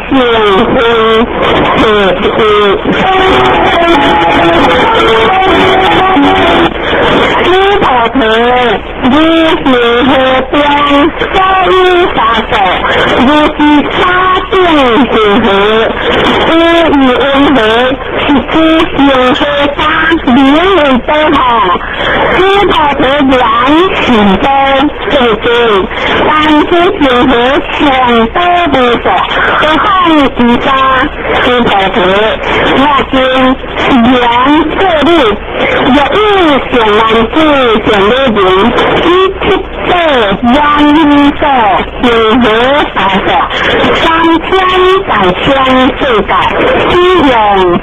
行会师婆婆，你是河边小雨洒手，你是沙定是河，你与温和是知行河沙，灵为都好。师婆婆原行都对对，但知行河全都不少，何况其他师婆婆，那经原各律，有意显难知显律人，一七对万一手行河法手，3000世改，应用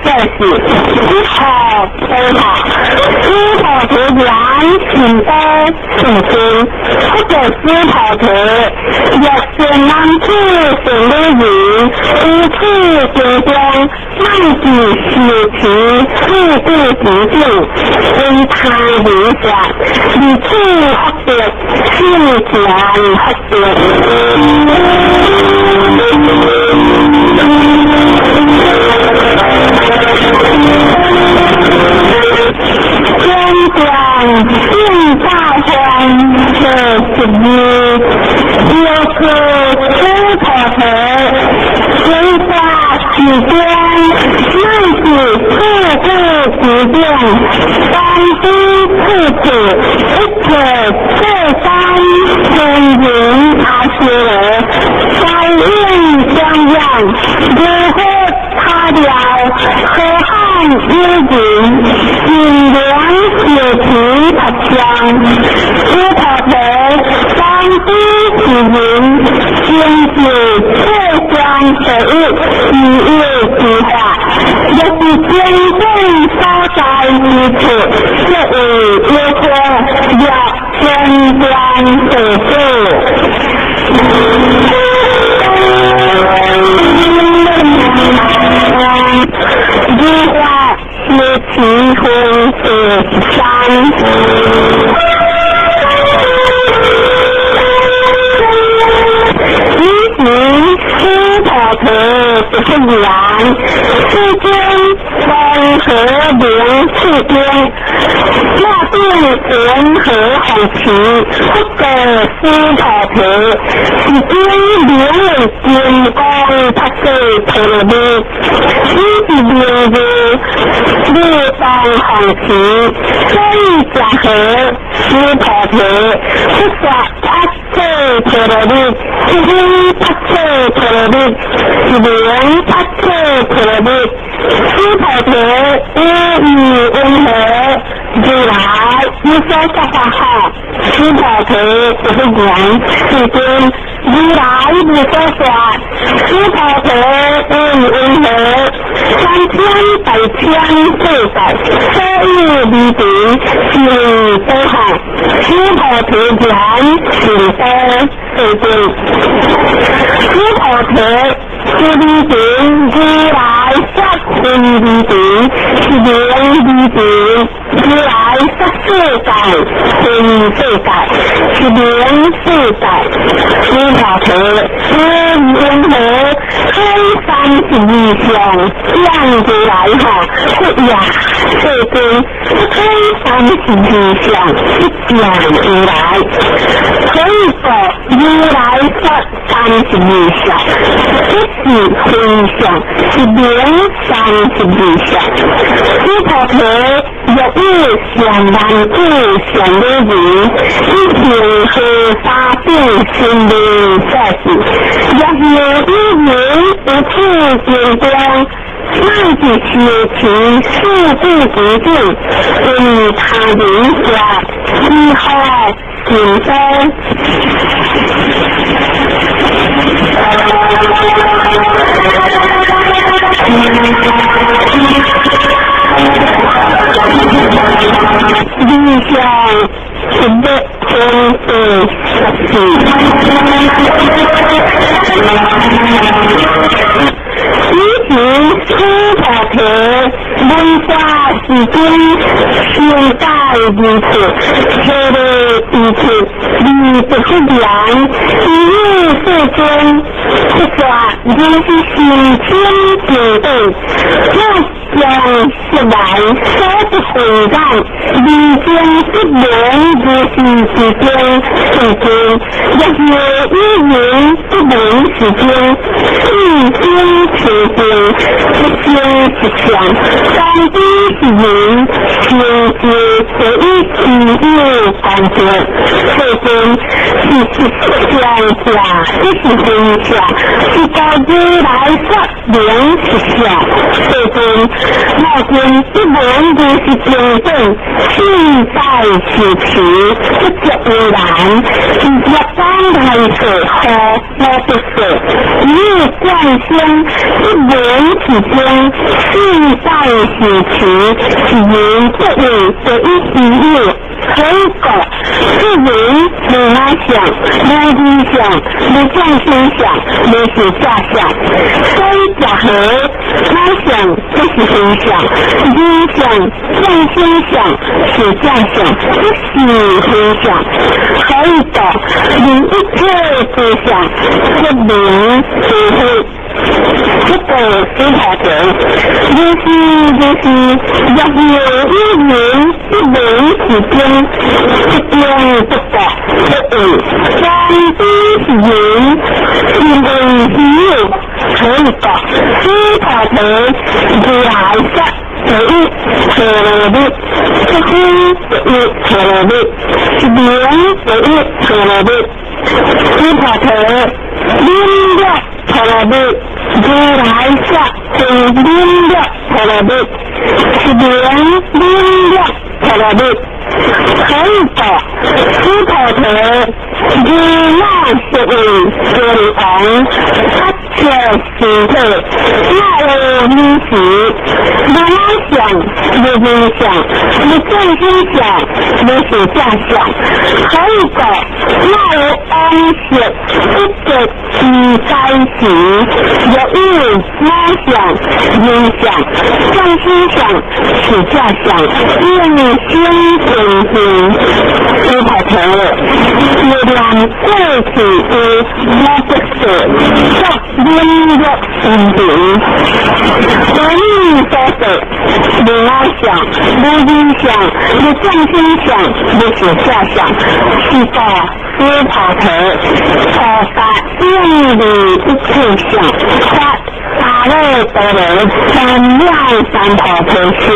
这是一好非好，师婆婆原行都是经，或者师婆婆若显难知显律人，一次行中慢子事情事故行径，因他理想，理智学得，心强学得。天光心大欢，这是你就是师婆婆，人家时间慢子事故行径，当机次子一可这三天人他学了，该应相样，如何他了河汉一人，引良血皮白枪，师婆婆当机此人，先是浙江水一月计划，也是真正所在之处，这为约说要真光所述。计划是结婚13。师婆婆不是缘，世间风和灵世间，那定人和红旗，不得师婆婆，是经灵为金光他是婆的，一是灵日日当红旗，所以讲和师婆婆是说他是婆的，是因他是婆的，是灵他是婆的，师婆婆与温和如来一说说法好，师婆婆不是缘，是经如来不说法，师婆婆与温和3000世改，所以离别是都好，师婆婆缘是都对对，师婆婆是离别如来说是离别，是灵离别，如来说世改是世改，是灵世改，师婆婆是温和开32项，这样子来哈，是呀，这跟开32项一讲如来，可以说如来说32项，这是分项，是灵32项，师婆婆有意想难知想的人，一行和发定心灵在此，也有一人不去见光，慢子学情事故不定，因他人下以后行生。理想是的天地实际，一行师婆婆提文化时间现代如此，黑的地区你不是人，一日世间不说仍是新天地的，我将是来所不回荡，离间不能就是时间，时间也有一年不能时间，一天时间不先是想，当地是人，先接这一体有感觉，时间是想下，这是分享，是到未来说明是想，时间那天不能就是真正现在时期不着未来，直接刚开始和那不是一贯先不能时间现在时期是人不为的一体有很高，是人没来想，没理想，没降心想，没是假想，所以假和他想就是分享，理想降心想是假想，不是分享，可以的，你一切思想不明智慧。这个思考者，就是要有一年不能时间，不变不改，不为三一是人，因为只有可以的思考者，未来的可以可能的，是心可以可能的，是人可以可能的，思考者力量可能的。未来下是力量出来的，是人力量出来的，可以的。思考者你那是为健康，他却是对那有理解，你来想，你理想，你真心想，你是假想，可以的。那有安息，一个期在一起。有意拉想、冥想、向心想、是假想，愿心平平，思考成了，月亮过去的那个是叫音乐心平，所以说是你拉想、你冥想、你向心想、你是假想，是个思考成，发愿力一切想。大类的人三量三跑培训，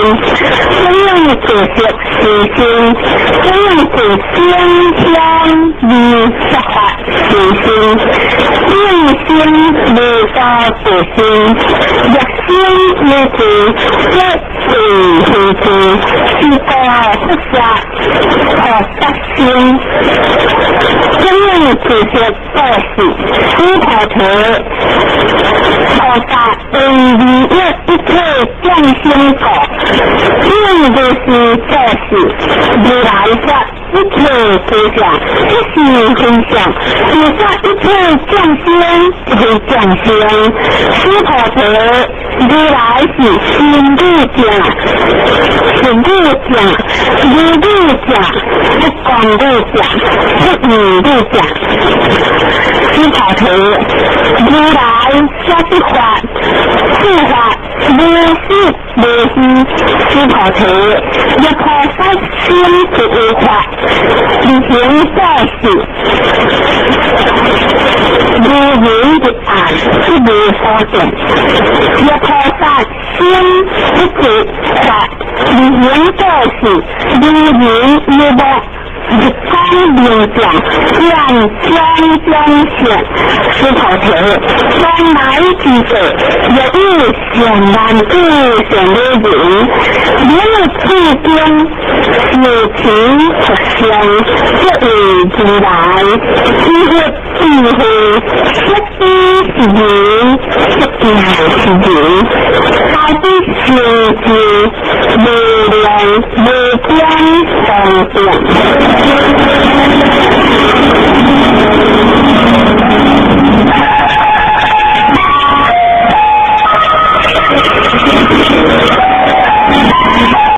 这样子是实心，这样子先香与实法实心，用心未到实心，热心未至一时未至，是个不下和得心，这样子是个是思考者。把一切降心口，并不是这是未来的一切思想，这是分享，以下一切降心是降心，思考者未来是心地讲，心地讲，理地讲，不光地讲，不语地讲，思考者未来下去法。是法，无是无是，思考者一颗发心就无法，理行在事，无言的爱是无所见，一颗发心不是法，理行在事，无言无望。日光明讲，将显，思考者将来之者，有意显然自显的人，连气间有情可相，这为之来，一个智慧，一滴是人，一滴是人，他的心智力量无边上讲。